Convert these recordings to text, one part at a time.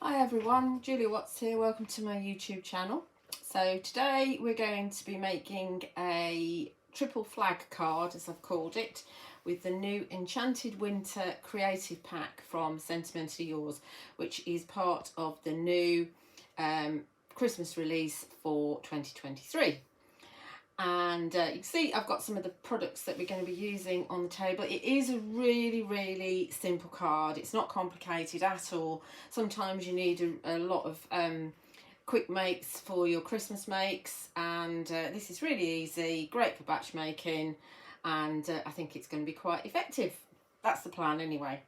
Hi everyone, Julia Watts here, welcome to my YouTube channel. So today we're going to be making a triple flag card, as I've called it, with the new Enchanted Winter Creative Pack from Sentimentally Yours, which is part of the new Christmas release for 2023. And you can see I've got some of the products that we're going to be using on the table. It is a really simple card. It's not complicated at all. Sometimes you need a lot of quick makes for your Christmas makes, and this is really easy, great for batch making, and I think it's going to be quite effective. That's the plan anyway.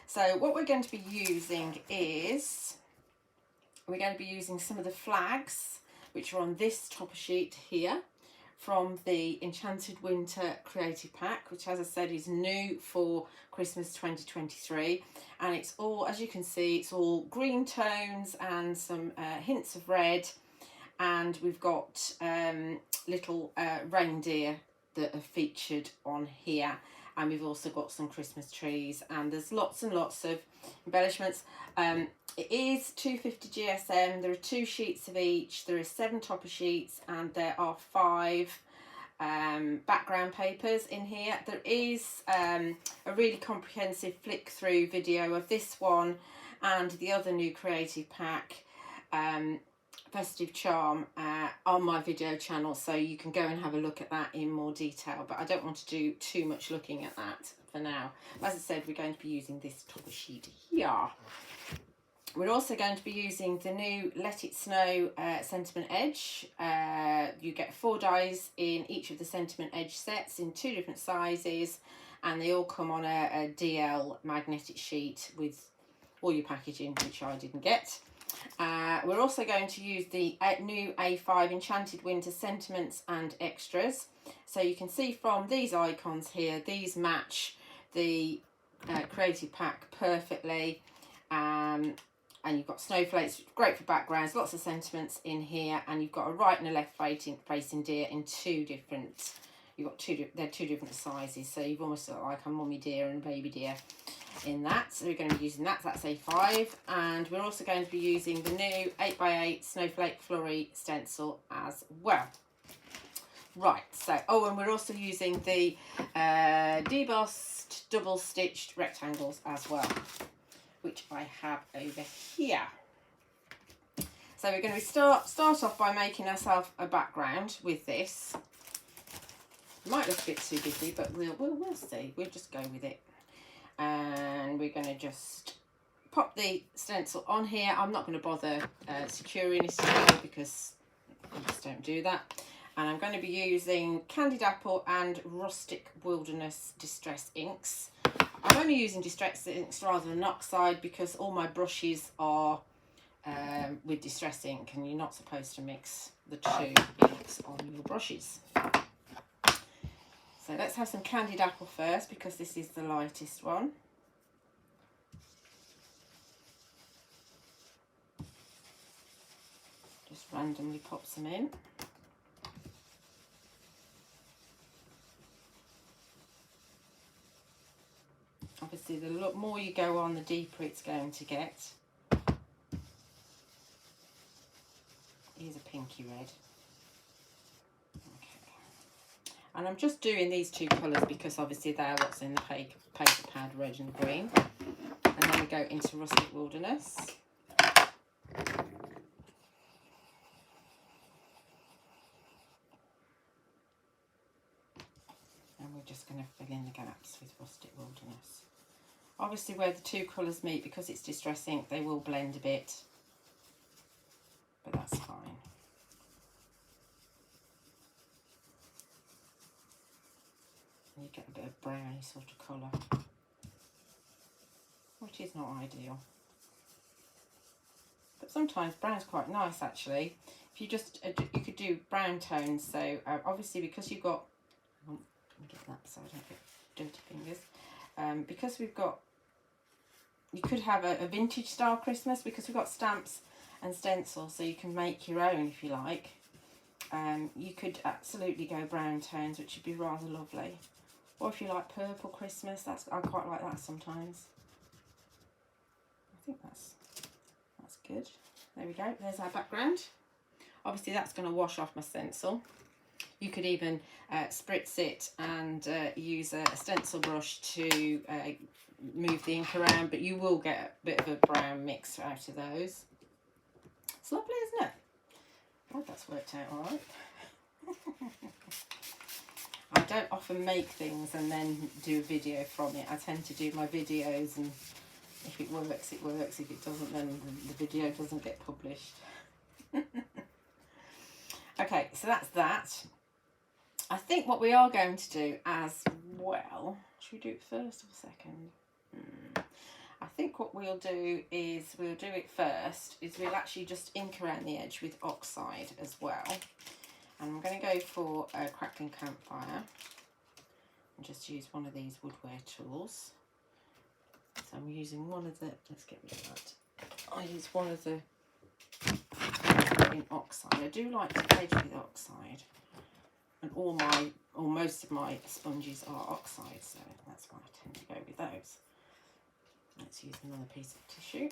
So what we're going to be using is, we're going to be using some of the flags which are on this topper sheet here, from the Enchanted Winter Creative Pack, which, as I said, is new for Christmas 2023, and it's all, as you can see, it's all green tones and some hints of red, and we've got little reindeer that are featured on here, and we've also got some Christmas trees, and there's lots and lots of embellishments. It is 250 GSM, there are 2 sheets of each, there are 7 topper sheets, and there are 5 background papers in here. There is a really comprehensive flick through video of this one and the other new creative pack, Festive Charm, on my video channel, so you can go and have a look at that in more detail, but I don't want to do too much looking at that for now. As I said, we're going to be using this topper sheet here. We're also going to be using the new Let It Snow Sentiment Edge. You get 4 dies in each of the Sentiment Edge sets in 2 different sizes, and they all come on a DL magnetic sheet with all your packaging, which I didn't get. We're also going to use the new A5 Enchanted Winter Sentiments and Extras. So you can see from these icons here, these match the creative pack perfectly. And you've got snowflakes, great for backgrounds, lots of sentiments in here, and you've got a right and a left facing deer in 2 different, they're 2 different sizes, so you've almost got like a mummy deer and a baby deer in that. So we're going to be using that, that's A5, and we're also going to be using the new 8x8 Snowflake Flurry stencil as well. Right, so, oh, and we're also using the Debossed double stitched rectangles as well, which I have over here. So we're going to start off by making ourselves a background with this. It might look a bit too busy, but we'll see. We'll just go with it. And we're going to just pop the stencil on here. I'm not going to bother securing this together because I just don't do that. And I'm going to be using Candied Apple and Rustic Wilderness Distress inks. I'm only using Distress inks rather than oxide because all my brushes are with Distress ink, and you're not supposed to mix the 2 inks on your brushes. So let's have some Candied Apple first because this is the lightest one. Just randomly pop some in. Obviously, the more you go on, the deeper it's going to get. Here's a pinky red. Okay. And I'm just doing these 2 colours because obviously they're what's in the paper pad, red and green. And then we go into Rustic Wilderness. And we're just going to fill in the gaps with Rustic Wilderness. Obviously, where the 2 colours meet, because it's Distress ink, they will blend a bit, but that's fine. And you get a bit of browny sort of colour, which is not ideal. But sometimes brown's quite nice actually. If you just, you could do brown tones. So obviously, because you've got, let me get that so I don't get dirty fingers. Because we've got, you could have a vintage style Christmas because we've got stamps and stencils, so you can make your own if you like. You could absolutely go brown tones, which would be rather lovely. Or if you like purple Christmas, I quite like that sometimes. I think that's good. There we go, there's our background. Obviously that's going to wash off my stencil. You could even spritz it and use a stencil brush to move the ink around, but you will get a bit of a brown mix out of those. It's lovely, isn't it? Glad that's worked out all right. I don't often make things and then do a video from it. I tend to do my videos, and if it works, it works. If it doesn't, then the video doesn't get published. Okay, so that's that. I think what we are going to do as well, should we do it first or second? I think what we'll do is we'll do it first, is we'll actually just ink around the edge with oxide as well. And I'm going to go for a crackling campfire and just use one of these woodware tools. So I'm using one of the, let's get rid of that. I use one of the in oxide. I do like to edge with oxide, and most of my sponges are oxide, so that's why I tend to go with those. Let's use another piece of tissue.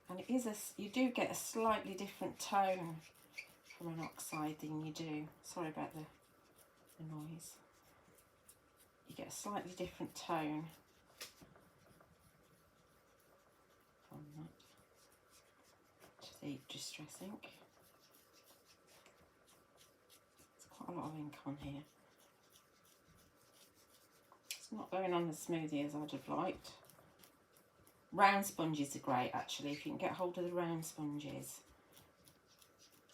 And it is you do get a slightly different tone from an oxide than you do. Sorry about the noise. You get a slightly different tone from that to the Distress ink. There's quite a lot of ink on here. It's not going on as smoothly as I'd have liked. Round sponges are great, actually, if you can get hold of the round sponges.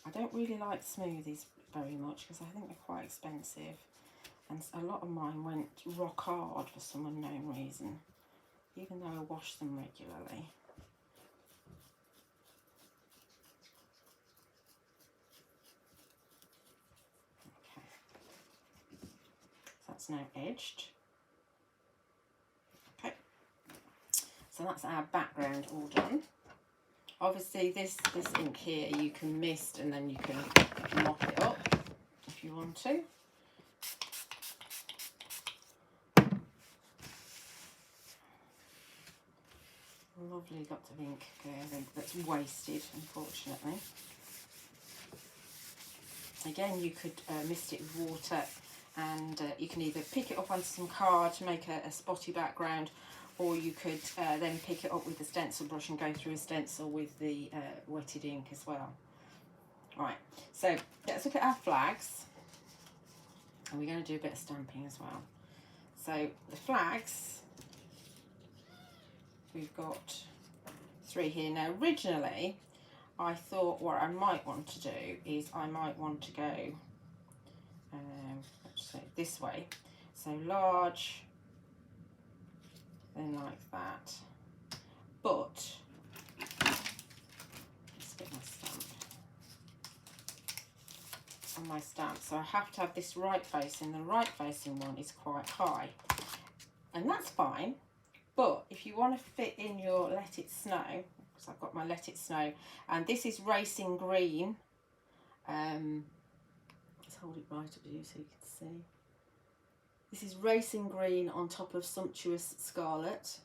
I don't really like smoothies very much because I think they're quite expensive, and a lot of mine went rock hard for some unknown reason, even though I wash them regularly. Okay, so that's now edged. So that's our background all done. Obviously this ink here you can mist and then you can mop it up if you want to. Lovely lots of ink there that's wasted, unfortunately. Again, you could mist it with water, and you can either pick it up onto some card to make a spotty background, or you could then pick it up with the stencil brush and go through a stencil with the wetted ink as well. Right, so let's look at our flags, and we're going to do a bit of stamping as well. So the flags, we've got 3 here. Now originally I thought what I might want to do is I might want to go let's say this way, so large, then like that, but let's get my stamp on my stamp. So I have to have this right facing. The right facing one is quite high, and that's fine, but if you want to fit in your Let It Snow, because I've got my Let It Snow, and this is Racing Green, let's hold it right up to you so you can see. This is Racing Green on top of Sumptuous Scarlet.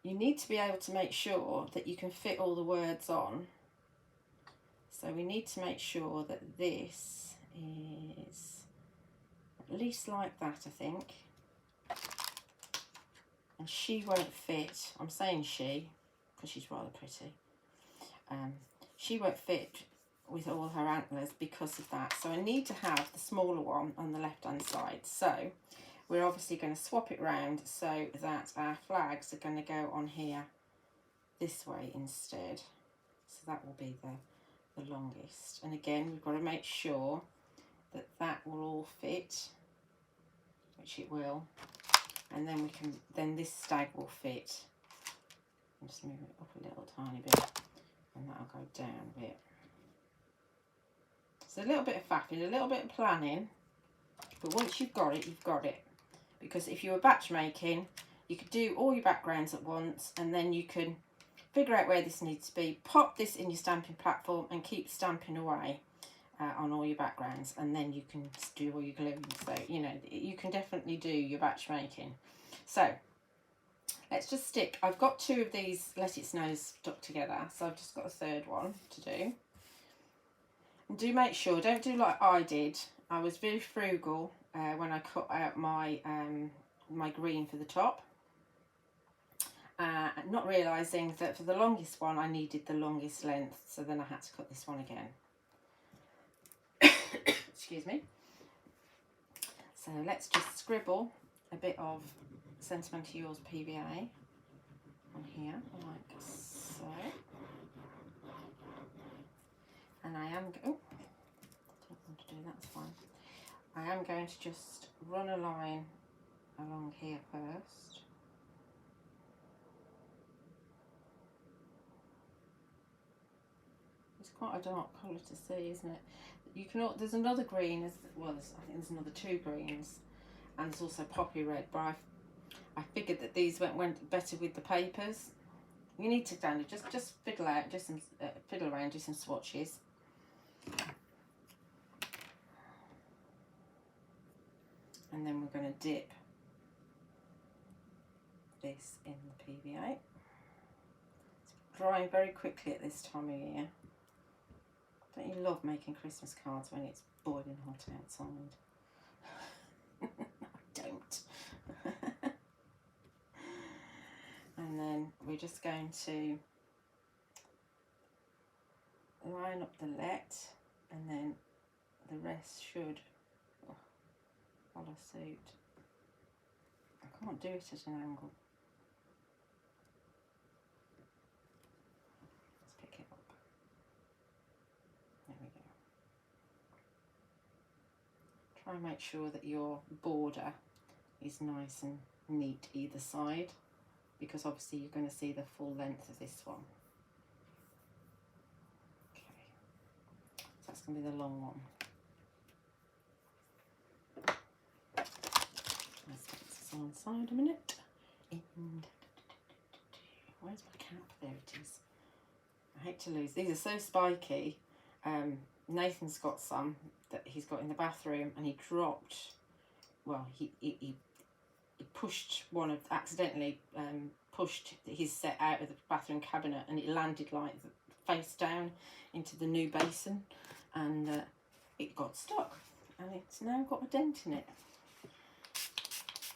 You need to be able to make sure that you can fit all the words on. So we need to make sure that this is at least like that, I think. And she won't fit. I'm saying she, because she's rather pretty. She won't fit with all her antlers because of that. So I need to have the smaller one on the left hand side. So we're obviously going to swap it round so that our flags are going to go on here this way instead. So that will be the longest. And again, we've got to make sure that that will all fit, which it will. And then then this stag will fit. I'll just move it up a little tiny bit, and that'll go down a bit. So a little bit of faffing, a little bit of planning, but once you've got it, you've got it. Because if you were batch making, you could do all your backgrounds at once, and then you can figure out where this needs to be, pop this in your stamping platform and keep stamping away on all your backgrounds, and then you can do all your gluing. So, you know, you can definitely do your batch making. So let's just stick, I've got 2 of these Let It Snow stuck together, so I've just got a third one to do. And do make sure, don't do like I did. I was very frugal when I cut out my my green for the top, not realising that for the longest one I needed the longest length, so then I had to cut this one again. Excuse me. So let's just scribble a bit of Sentimentally Yours PVA on here, like so. And I am, oh, don't want to do that, that's fine. I am going to just run a line along here first. It's quite a dark colour to see, isn't it? You can, there's another green, well, I think there's another 2 greens, and there's also poppy red, but I figured that these went better with the papers. You need to kind of just fiddle out, just some fiddle around, do some swatches. And then we're going to dip this in the PVA. It's drying very quickly at this time of year. Don't you love making Christmas cards when it's boiling hot outside? I don't. And then we're just going to line up the let, and then the rest should follow suit. I can't do it at an angle. Let's pick it up. There we go. Try and make sure that your border is nice and neat either side, because obviously you're going to see the full length of this one. Okay, so that's going to be the long one. Let's put this on one side a minute. And where's my cap? There it is. I hate to lose. These are so spiky. Nathan's got some that he's got in the bathroom, and he dropped, well, he pushed one of, accidentally pushed his set out of the bathroom cabinet, and it landed like face down into the new basin, and it got stuck, and it's now got a dent in it.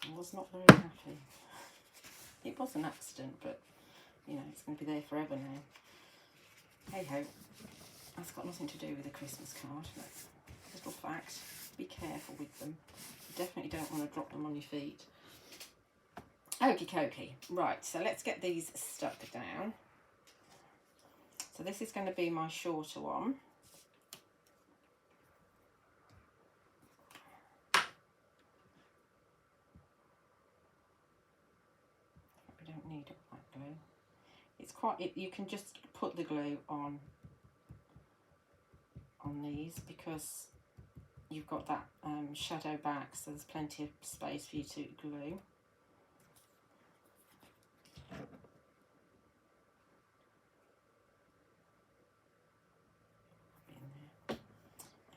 I was not very happy. It was an accident, but you know, it's going to be there forever now. Hey ho, that's got nothing to do with a Christmas card. That's a little fact. Be careful with them. You definitely don't want to drop them on your feet. Okie dokie. Right, so let's get these stuck down. So this is going to be my shorter one. We don't need it like glue. It's quite, you can just put the glue on these, because you've got that shadow back, so there's plenty of space for you to glue.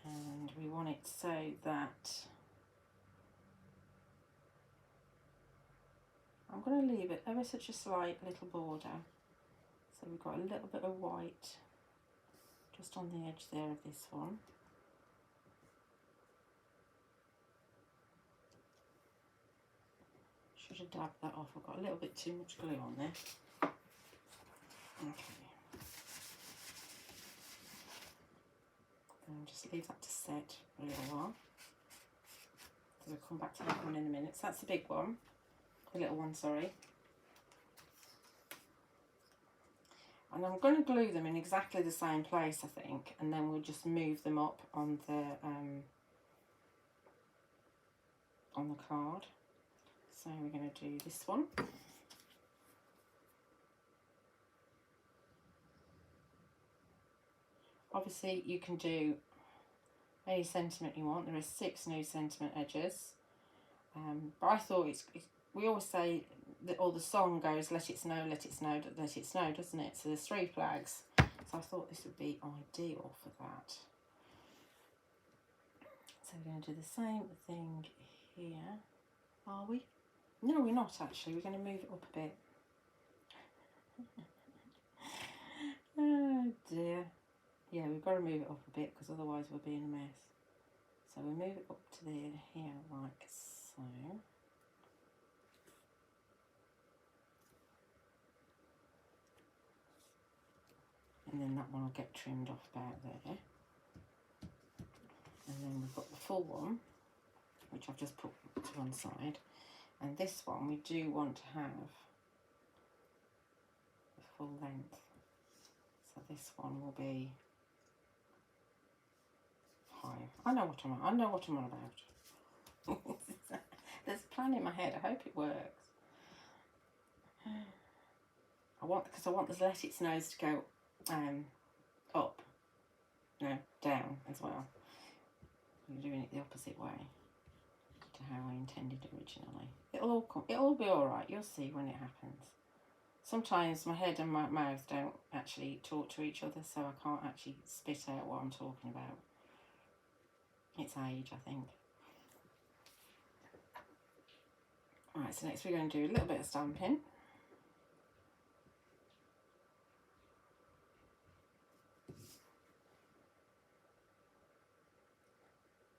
And we want it so that I'm going to leave it ever such a slight little border, so we've got a little bit of white just on the edge there of this one. Should have dabbed that off, I've got a little bit too much glue on there. Okay. And just leave that to set for a little while. So we'll come back to that one in a minute. So that's the big one, the little one, sorry. And I'm going to glue them in exactly the same place, I think, and then we'll just move them up on the card. So we're going to do this one. Obviously you can do any sentiment you want. There are 6 new sentiment edges, but I thought we always say that, or the song goes, let it snow, let it snow, let it snow, doesn't it? So there's 3 flags, so I thought this would be ideal for that. So we're going to do the same thing here, are we? No, we're not actually. We're going to move it up a bit. Oh dear. Yeah, we've got to move it up a bit because otherwise we'll be in a mess. So we'll move it up to there, here, like so. And then that one will get trimmed off about there. And then we've got the full one, which I've just put to one side. And this one we do want to have the full length. So this one will be 5. I know what I'm on about. There's a plan in my head. I hope it works. Because I want to let its nose to go up, no, down as well. I'm doing it the opposite way to how I intended originally. It'll be all right. You'll see when it happens. Sometimes my head and my mouth don't actually talk to each other, so I can't actually spit out what I'm talking about. It's age, I think. Right, so next we're going to do a little bit of stamping.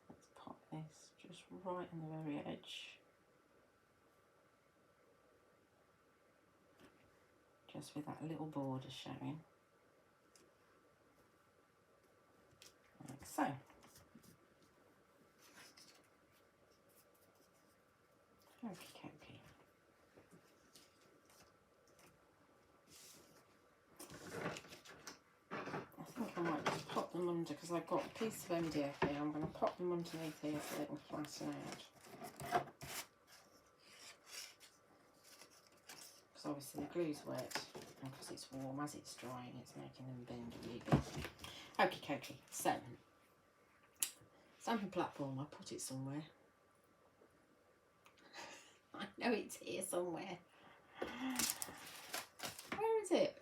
Let's pop this just right on the very edge. Just with that little border showing. Like so. Okie dokie. I think I might just pop them under because I've got a piece of MDF here. I'm going to pop them underneath here so they can flatten out. Because obviously the glue's wet and because it's warm, as it's drying it's making them bend a wee bit. Okie dokie. So, stamping platform, I put it somewhere. I know it's here somewhere. Where is it?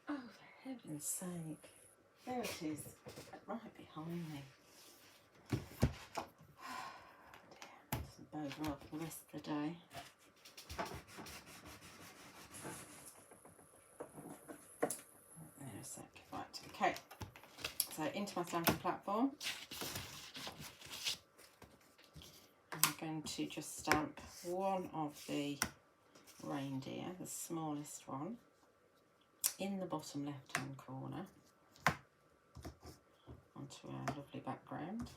Oh, for heaven's sake. There it is. Right behind me. Oh, dear. Doesn't bode well for the rest of the day. There a sec. Right, okay. So into my stamping platform. Going to just stamp one of the reindeer, the smallest one, in the bottom left hand corner onto our lovely background.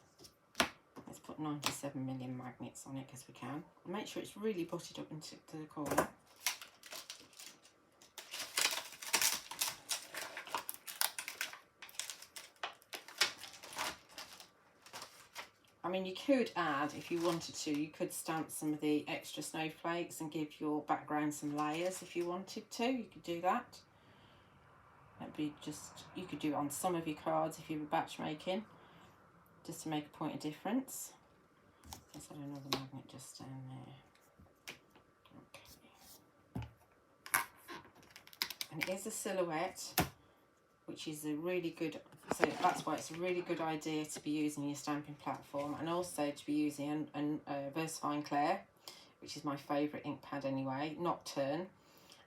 Let's put 97mm magnets on it because we can. Make sure it's really butted up into the corner. I mean, you could add, if you wanted to, you could stamp some of the extra snowflakes and give your background some layers if you wanted to. You could do that. That'd be just, you could do it on some of your cards if you were batch making, just to make a point of difference. Let's add another magnet just down there. Okay. And it is a silhouette, which is a really good, so that's why it's a really good idea to be using your stamping platform, and also to be using a VersaFine Clair, which is my favourite ink pad anyway, Nocturne.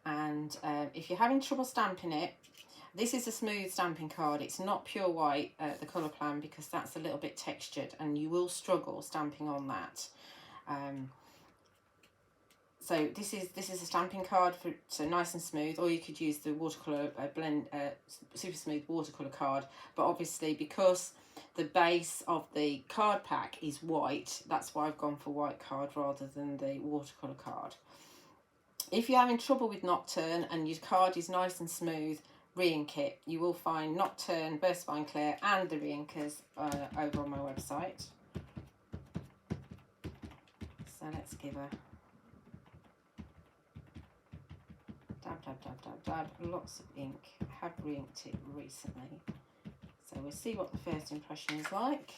And if you're having trouble stamping it, this is a smooth stamping card. It's not pure white, the colour plan, because that's a little bit textured and you will struggle stamping on that. So this is a stamping card for so nice and smooth, or you could use the watercolour super smooth watercolour card. But obviously, because the base of the card pack is white, that's why I've gone for white card rather than the watercolour card. If you're having trouble with Nocturne and your card is nice and smooth, re-ink it. You will find Nocturne, VersaFine Clair and the re-inkers over on my website. So let's give a dab, lots of ink. I have re-inked it recently, so we'll see what the first impression is like.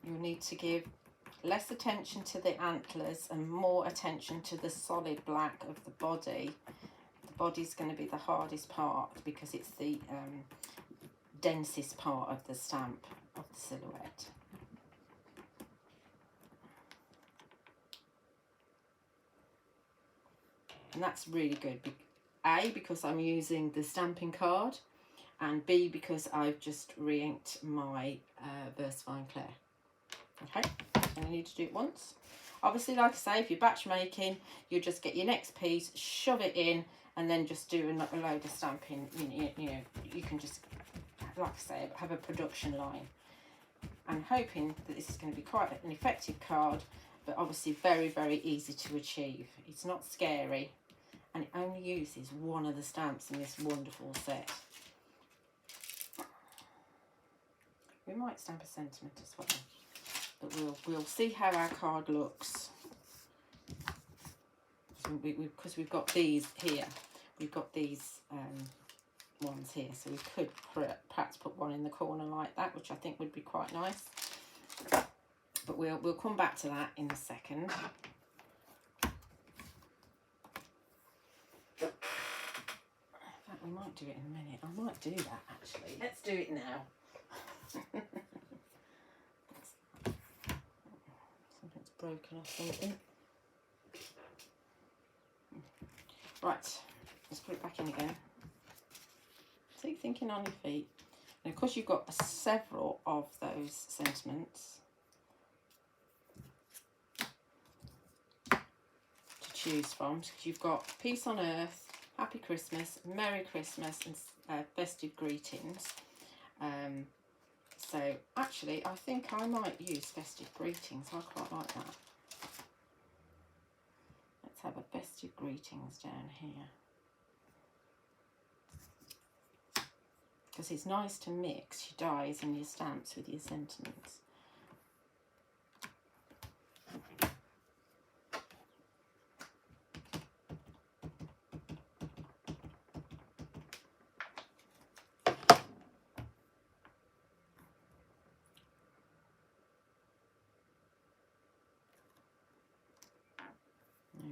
You'll need to give less attention to the antlers and more attention to the solid black of the body. The body's going to be the hardest part because it's the densest part of the stamp, of the silhouette. And that's really good. A, because I'm using the stamping card, and B, because I've just re-inked my VersaFine Claire. Okay, so I need to do it once. Obviously, like I say, if you're batch making, you just get your next piece, shove it in, and then just do a load of stamping. You know, you can just, like I say, have a production line. I'm hoping that this is going to be quite an effective card, but obviously very, very easy to achieve. It's not scary, and it only uses one of the stamps in this wonderful set. We might stamp a sentiment as well, but we'll see how our card looks. Because we've got these here, we've got these ones here, so we could perhaps put one in the corner like that, which I think would be quite nice. But we'll come back to that in a second. In fact, we might do it in a minute. I might do that actually. Let's do it now. Something's broken off something. Right, let's put it back in again. Keep thinking on your feet. And of course you've got several of those sentiments to choose from. You've got Peace on Earth, Happy Christmas, Merry Christmas, and Festive Greetings. So actually I think I might use Festive Greetings. I quite like that. Let's have a Festive Greetings down here. Because it's nice to mix your dies and your stamps with your sentiments. There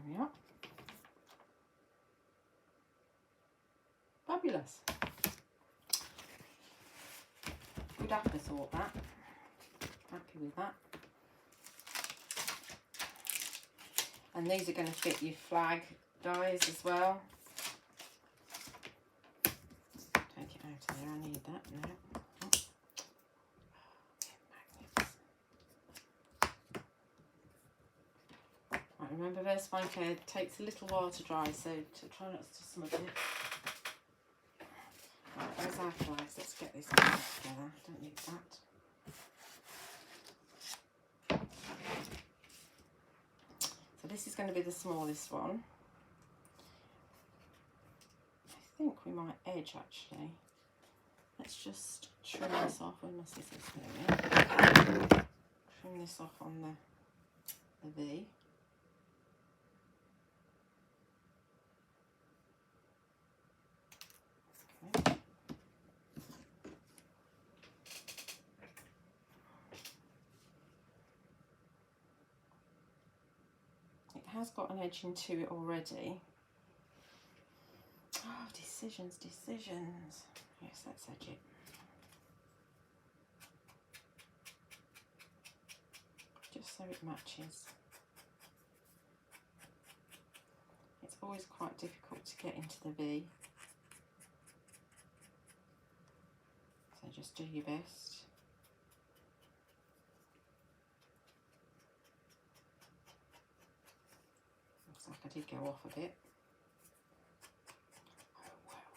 we are. Fabulous. Good afterthought, that. Happy with that. And these are going to fit your flag dies as well. Take it out of there, I need that now. Right, remember VersaFine Claire takes a little while to dry, so try not to smudge it. Right, there's our flags. Let's get this together. Don't need that. So this is going to be the smallest one. I think we might edge actually. Let's just trim this off. Where my scissors? There. Trim this off on the V. Okay. Has got an edge into it already. Oh, decisions. Yes, let's edge it. Just so it matches. It's always quite difficult to get into the V. So just do your best. Like I did go off a bit. Oh wow.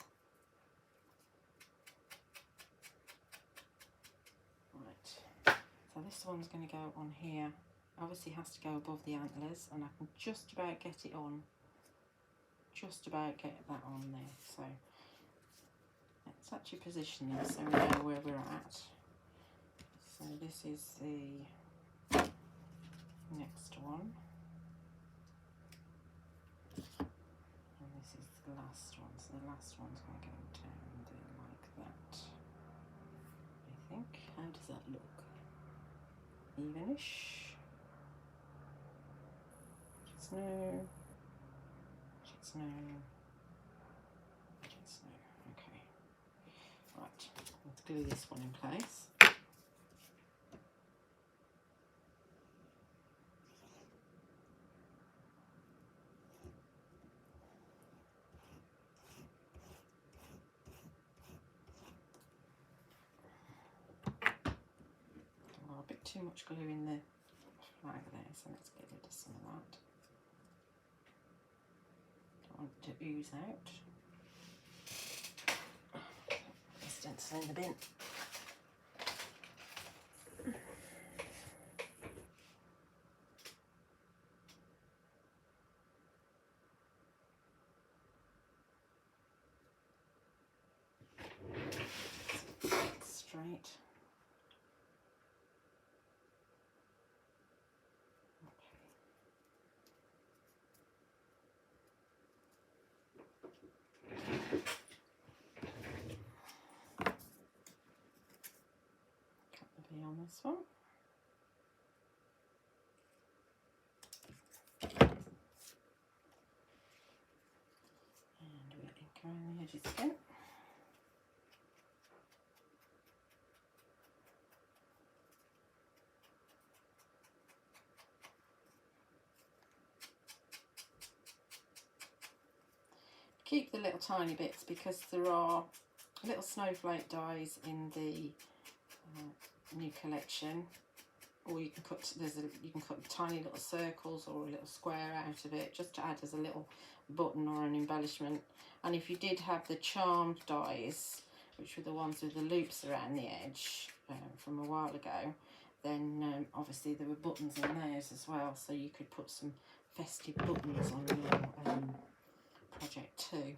Right. So this one's going to go on here. Obviously has to go above the antlers, and I can just about get it on. Just about get that on there. So let's actually position this so we know where we're at. So this is the next one. The last one, so the last one's going to go down there like that. I think. How does that look? Evenish. Snow. Snow. Snow. Okay. Right. Let's glue this one in place. Oh, a bit too much glue in the flag there, so let's get rid of some of that. Don't want it to ooze out. Put the stencil in the bin. Straight. On this one. And we'll ink around the edges again. Keep the little tiny bits because there are little snowflake dies in the new collection, or you can cut you can cut tiny little circles or a little square out of it just to add as a little button or an embellishment. And if you did have the charmed dies, which were the ones with the loops around the edge from a while ago, then obviously there were buttons in those as well, so you could put some festive buttons on your project too.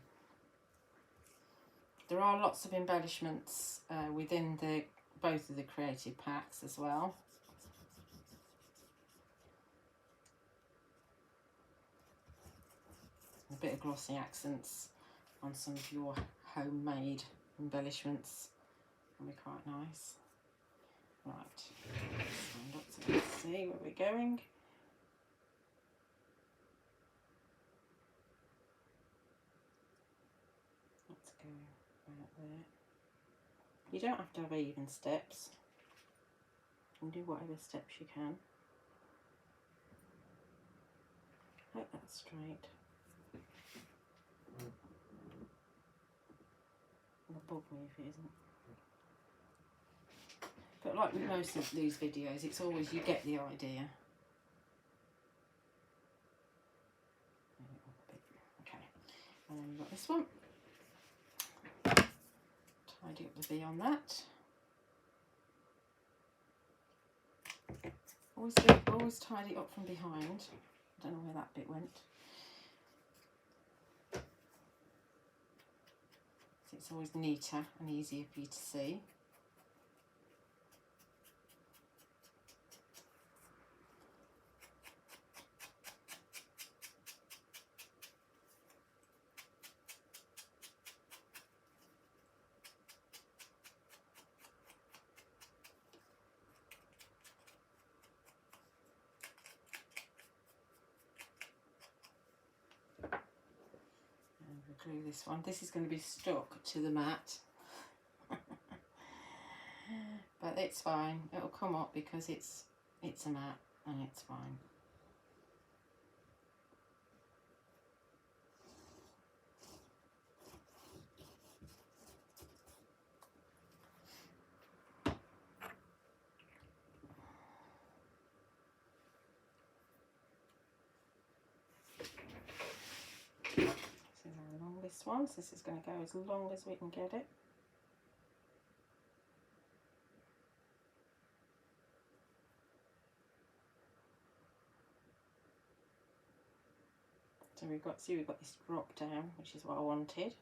There are lots of embellishments within both of the creative packs as well. A bit of glossy accents on some of your homemade embellishments can be quite nice. Right, stand up so let's see where we're going. Let's go about there. You don't have to have even steps. You can do whatever steps you can. Hope that's straight. It'll bug me if it isn't. But like with most of these videos, it's always you get the idea. Okay, and then you've got this one. Tidy up the V on that. Always tidy up from behind. I don't know where that bit went. So it's always neater and easier for you to see. Glue this one. This is going to be stuck to the mat, but it's fine. It'll come up because it's a mat and it's fine. One, so this is going to go as long as we can get it. So we've got this drop down, which is what I wanted.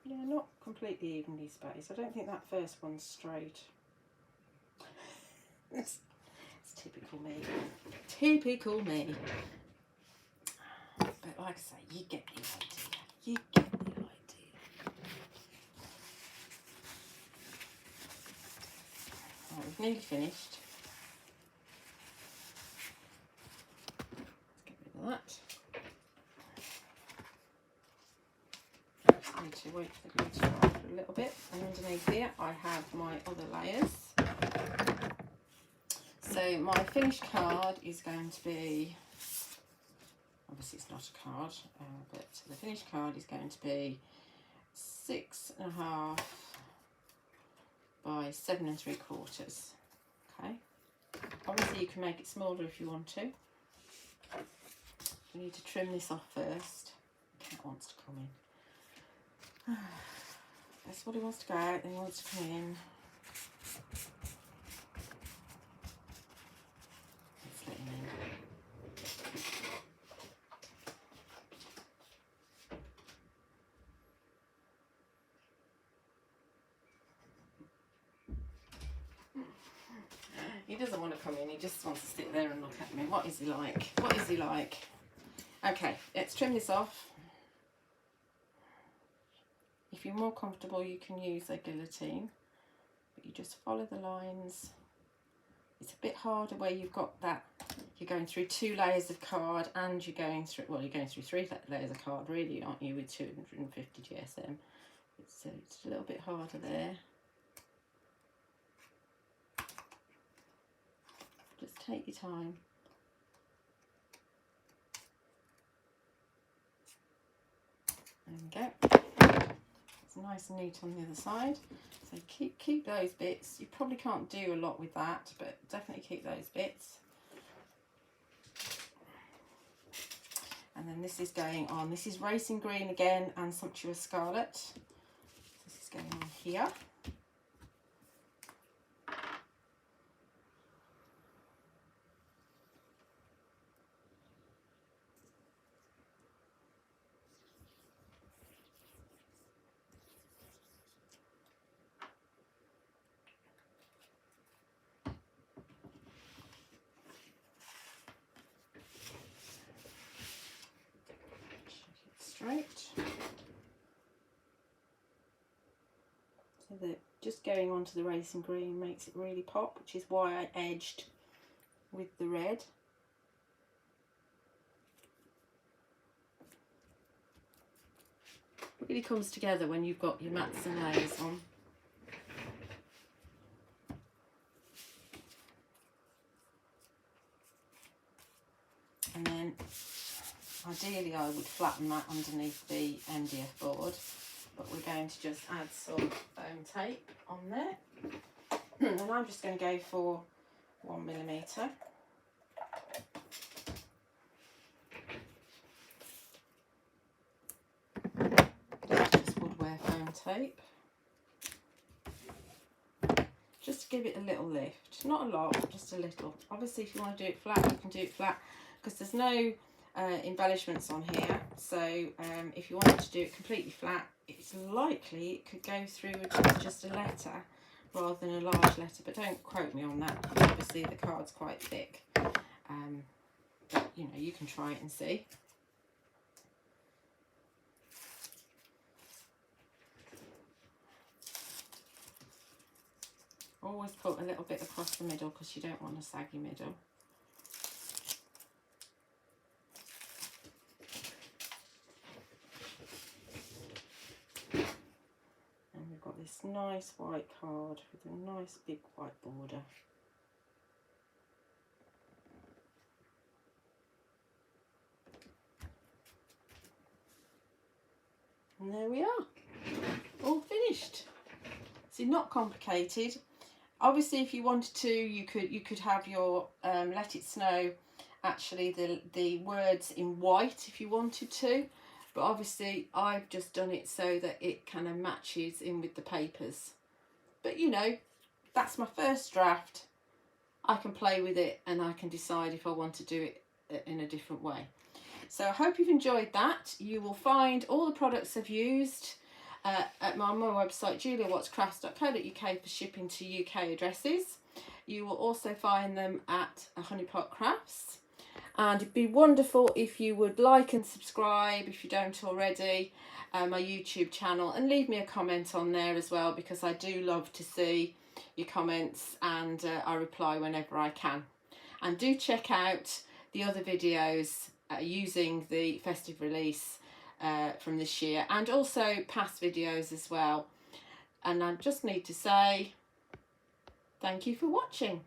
Yeah, not completely evenly spaced. I don't think that first one's straight. It's typical me. Typical me. But like I say, you get the idea. You get the idea. Right, we've nearly finished. Let's get rid of that. I just need to wait for the glue to dry for a little bit. And underneath here I have my other layers. So my finished card is going to be, obviously it's not a card, but the finished card is going to be 6.5 by 7 3/4. Okay. Obviously you can make it smaller if you want to. You need to trim this off first. The cat wants to come in. That's what he wants to go out, then he wants to come in. Let's let him in. He doesn't want to come in, he just wants to sit there and look at me. What is he like? What is he like? Okay, let's trim this off. If you're more comfortable, you can use a guillotine, but you just follow the lines. It's a bit harder where you've got that, you're going through 2 layers of card and you're going through, well, you're going through 3 layers of card really, aren't you, with 250 GSM. It's a little bit harder there. Just take your time. There we go. It's nice and neat on the other side. So keep those bits. You probably can't do a lot with that, but definitely keep those bits. And then this is going on. This is Racing Green again and Sumptuous Scarlet. This is going on here. Straight. So that just going onto the Racing Green makes it really pop, which is why I edged with the red. It really comes together when you've got your mats and layers on. And then ideally I would flatten that underneath the MDF board, but we're going to just add some foam tape on there. And I'm just going to go for 1mm. Just woodwear foam tape. Just to give it a little lift. Not a lot, but just a little. Obviously if you want to do it flat, you can do it flat, because there's no embellishments on here, so if you wanted to do it completely flat, it's likely it could go through with just a letter rather than a large letter, but don't quote me on that. Obviously the card's quite thick, but you know, you can try it and see. Always put a little bit across the middle because you don't want a saggy middle. This nice white card with a nice big white border. And there we are, all finished. So not complicated. Obviously if you wanted to, you could have your Let It Snow, actually the words in white if you wanted to. But obviously I've just done it so that it kind of matches in with the papers. But you know, that's my first draft. I can play with it and I can decide if I want to do it in a different way. So I hope you've enjoyed that. You will find all the products I've used at my website juliawattscrafts.co.uk for shipping to UK addresses. You will also find them at Honeypot Crafts. And it'd be wonderful if you would like and subscribe, if you don't already, my YouTube channel, and leave me a comment on there as well, because I do love to see your comments and I reply whenever I can. And do check out the other videos using the festive release from this year, and also past videos as well. And I just need to say thank you for watching.